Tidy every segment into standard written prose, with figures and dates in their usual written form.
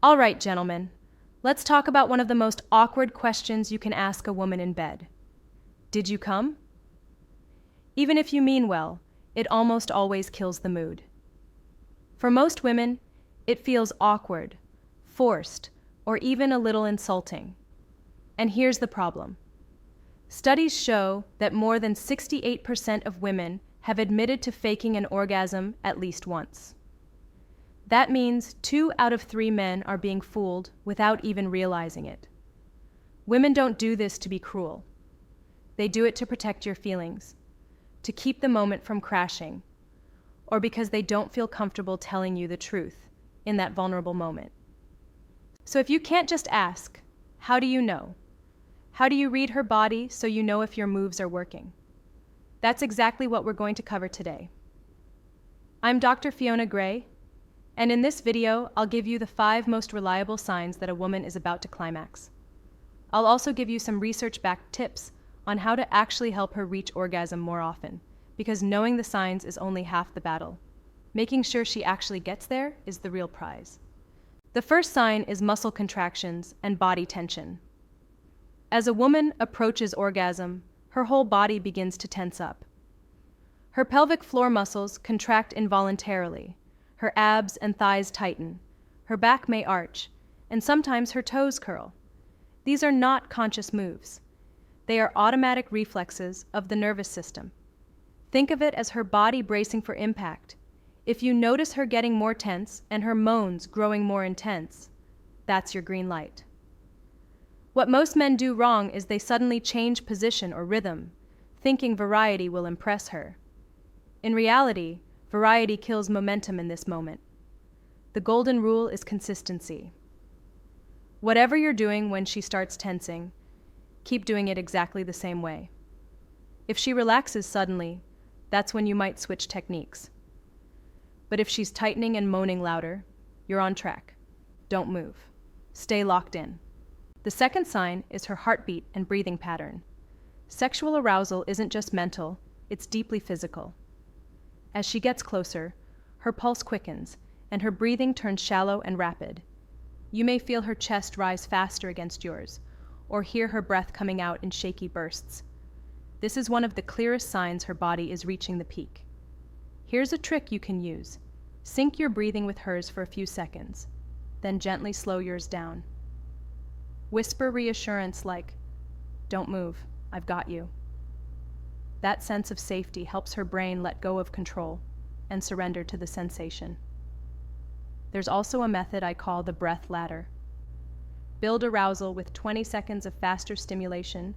All right, gentlemen, let's talk about one of the most awkward questions you can ask a woman in bed. Did you come? Even if you mean well, it almost always kills the mood. For most women, it feels awkward, forced, or even a little insulting. And here's the problem. Studies show that more than 68% of women have admitted to faking an orgasm at least once. That means 2 out of 3 men are being fooled without even realizing it. Women don't do this to be cruel. They do it to protect your feelings, to keep the moment from crashing, or because they don't feel comfortable telling you the truth in that vulnerable moment. So if you can't just ask, how do you know? How do you read her body so you know if your moves are working? That's exactly what we're going to cover today. I'm Dr. Fiona Gray, and in this video, I'll give you the 5 most reliable signs that a woman is about to climax. I'll also give you some research-backed tips on how to actually help her reach orgasm more often, because knowing the signs is only half the battle. Making sure she actually gets there is the real prize. The first sign is muscle contractions and body tension. As a woman approaches orgasm, her whole body begins to tense up. Her pelvic floor muscles contract involuntarily, her abs and thighs tighten, her back may arch, and sometimes her toes curl. These are not conscious moves. They are automatic reflexes of the nervous system. Think of it as her body bracing for impact. If you notice her getting more tense and her moans growing more intense, that's your green light. What most men do wrong is they suddenly change position or rhythm, thinking variety will impress her. In reality, variety kills momentum in this moment. The golden rule is consistency. Whatever you're doing when she starts tensing, keep doing it exactly the same way. If she relaxes suddenly, that's when you might switch techniques. But if she's tightening and moaning louder, you're on track. Don't move. Stay locked in. The second sign is her heartbeat and breathing pattern. Sexual arousal isn't just mental, it's deeply physical. As she gets closer, her pulse quickens and her breathing turns shallow and rapid. You may feel her chest rise faster against yours, or hear her breath coming out in shaky bursts. This is one of the clearest signs her body is reaching the peak. Here's a trick you can use. Sync your breathing with hers for a few seconds, then gently slow yours down. Whisper reassurance like, "Don't move, I've got you." That sense of safety helps her brain let go of control and surrender to the sensation. There's also a method I call the breath ladder. Build arousal with 20 seconds of faster stimulation,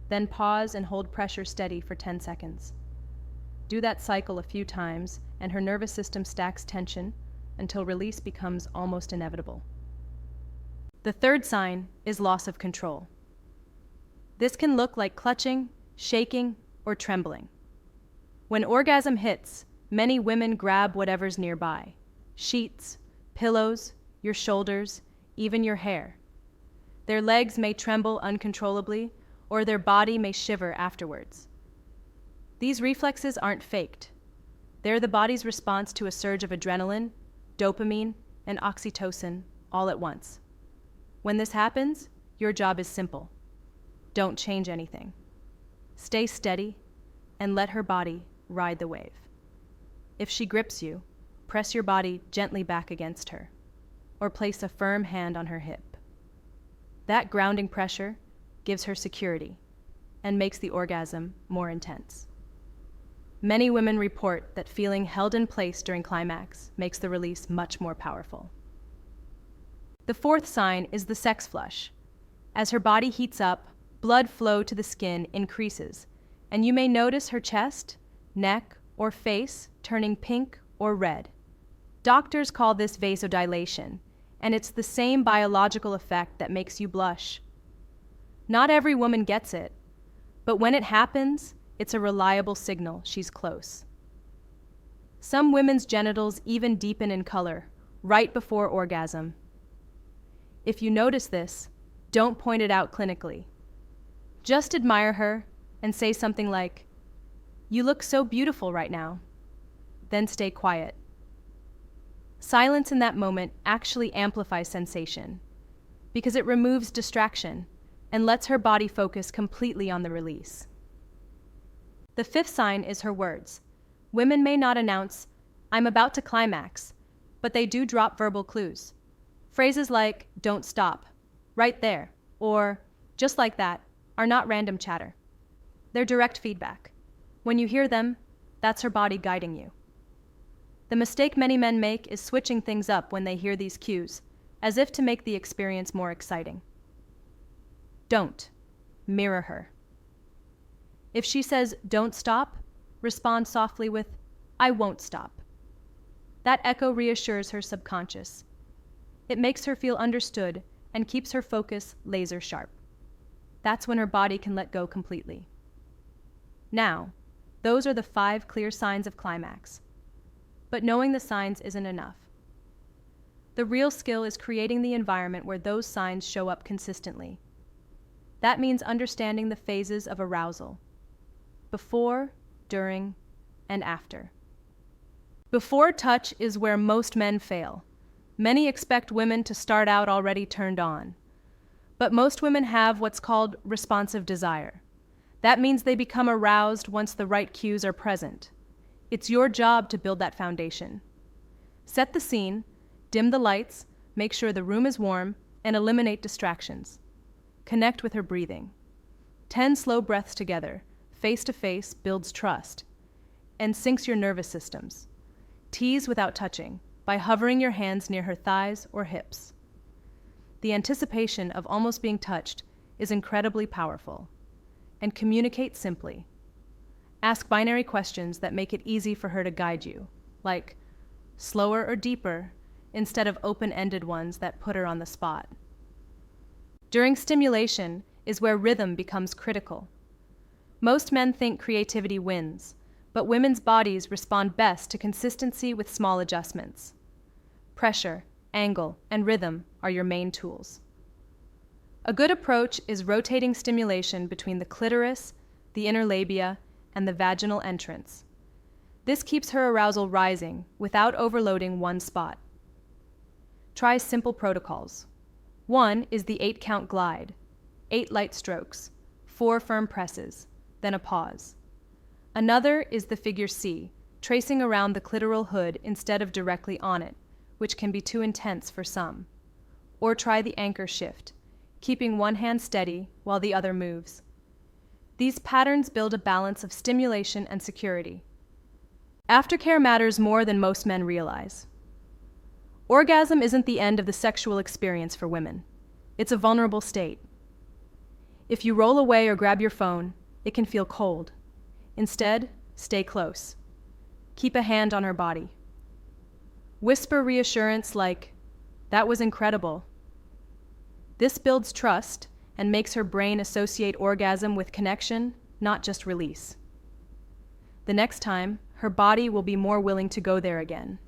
then pause and hold pressure steady for 10 seconds. Do that cycle a few times, and her nervous system stacks tension until release becomes almost inevitable. The third sign is loss of control. This can look like clutching, shaking, or trembling. When orgasm hits, many women grab whatever's nearby: sheets, pillows, your shoulders, even your hair. Their legs may tremble uncontrollably, or their body may shiver afterwards. These reflexes aren't faked. They're the body's response to a surge of adrenaline, dopamine, and oxytocin all at once. When this happens, your job is simple. Don't change anything. Stay steady and let her body ride the wave. If she grips you, press your body gently back against her, or place a firm hand on her hip. That grounding pressure gives her security and makes the orgasm more intense. Many women report that feeling held in place during climax makes the release much more powerful. The fourth sign is the sex flush. As her body heats up, blood flow to the skin increases, and you may notice her chest, neck, or face turning pink or red. Doctors call this vasodilation, and it's the same biological effect that makes you blush. Not every woman gets it, but when it happens, it's a reliable signal she's close. Some women's genitals even deepen in color right before orgasm. If you notice this, don't point it out clinically. Just admire her and say something like, "You look so beautiful right now." Then stay quiet. Silence in that moment actually amplifies sensation because it removes distraction and lets her body focus completely on the release. The fifth sign is her words. Women may not announce, "I'm about to climax," but they do drop verbal clues. Phrases like, "Don't stop," "Right there," or "Just like that," are not random chatter. They're direct feedback. When you hear them, that's her body guiding you. The mistake many men make is switching things up when they hear these cues, as if to make the experience more exciting. Don't. Mirror her. If she says, "Don't stop," respond softly with, "I won't stop." That echo reassures her subconscious. It makes her feel understood and keeps her focus laser sharp. That's when her body can let go completely. Now, those are the 5 clear signs of climax. But knowing the signs isn't enough. The real skill is creating the environment where those signs show up consistently. That means understanding the phases of arousal: before, during, and after. Before touch is where most men fail. Many expect women to start out already turned on. But most women have what's called responsive desire. That means they become aroused once the right cues are present. It's your job to build that foundation. Set the scene, dim the lights, make sure the room is warm, and eliminate distractions. Connect with her breathing. 10 slow breaths together, face to face, builds trust and syncs your nervous systems. Tease without touching, by hovering your hands near her thighs or hips. The anticipation of almost being touched is incredibly powerful. And communicate simply. Ask binary questions that make it easy for her to guide you, like slower or deeper, instead of open-ended ones that put her on the spot. During stimulation is where rhythm becomes critical. Most men think creativity wins, but women's bodies respond best to consistency with small adjustments. Pressure, angle, and rhythm are your main tools. A good approach is rotating stimulation between the clitoris, the inner labia, and the vaginal entrance. This keeps her arousal rising without overloading one spot. Try simple protocols. One is the 8-count glide, 8 light strokes, 4 firm presses, then a pause. Another is the figure C, tracing around the clitoral hood instead of directly on it, which can be too intense for some. Or try the anchor shift, keeping one hand steady while the other moves. These patterns build a balance of stimulation and security. Aftercare matters more than most men realize. Orgasm isn't the end of the sexual experience for women. It's a vulnerable state. If you roll away or grab your phone, it can feel cold. Instead, stay close. Keep a hand on her body. Whisper reassurance like, "That was incredible." This builds trust and makes her brain associate orgasm with connection, not just release. The next time, her body will be more willing to go there again.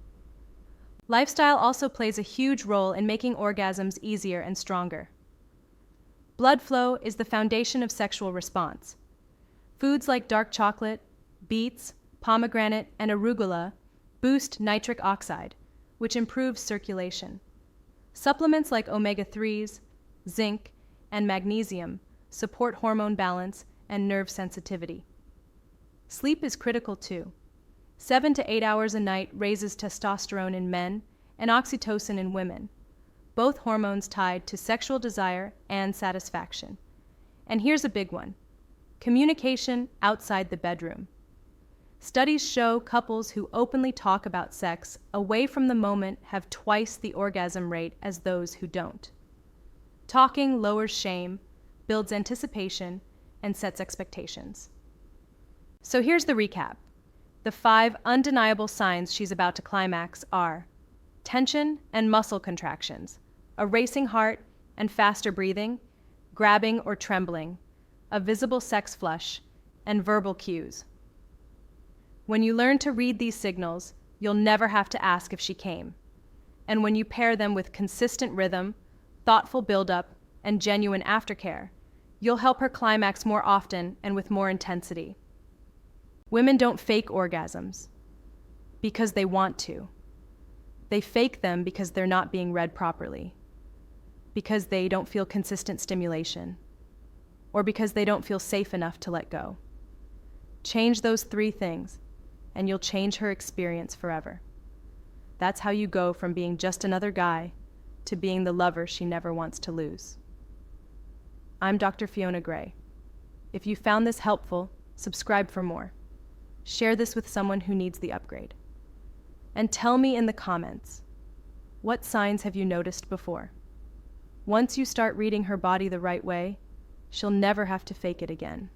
Lifestyle also plays a huge role in making orgasms easier and stronger. Blood flow is the foundation of sexual response. Foods like dark chocolate, beets, pomegranate, and arugula boost nitric oxide, which improves circulation. Supplements like omega-3s, zinc, and magnesium support hormone balance and nerve sensitivity. Sleep is critical too. 7 to 8 hours a night raises testosterone in men and oxytocin in women, both hormones tied to sexual desire and satisfaction. And here's a big one: communication outside the bedroom. Studies show couples who openly talk about sex away from the moment have twice the orgasm rate as those who don't. Talking lowers shame, builds anticipation, and sets expectations. So here's the recap. The 5 undeniable signs she's about to climax are tension and muscle contractions, a racing heart and faster breathing, grabbing or trembling, a visible sex flush, and verbal cues. When you learn to read these signals, you'll never have to ask if she came. And when you pair them with consistent rhythm, thoughtful buildup, and genuine aftercare, you'll help her climax more often and with more intensity. Women don't fake orgasms because they want to. They fake them because they're not being read properly, because they don't feel consistent stimulation, or because they don't feel safe enough to let go. Change those three things, and you'll change her experience forever. That's how you go from being just another guy to being the lover she never wants to lose. I'm Dr. Fiona Gray. If you found this helpful, subscribe for more. Share this with someone who needs the upgrade. And tell me in the comments, what signs have you noticed before? Once you start reading her body the right way, she'll never have to fake it again.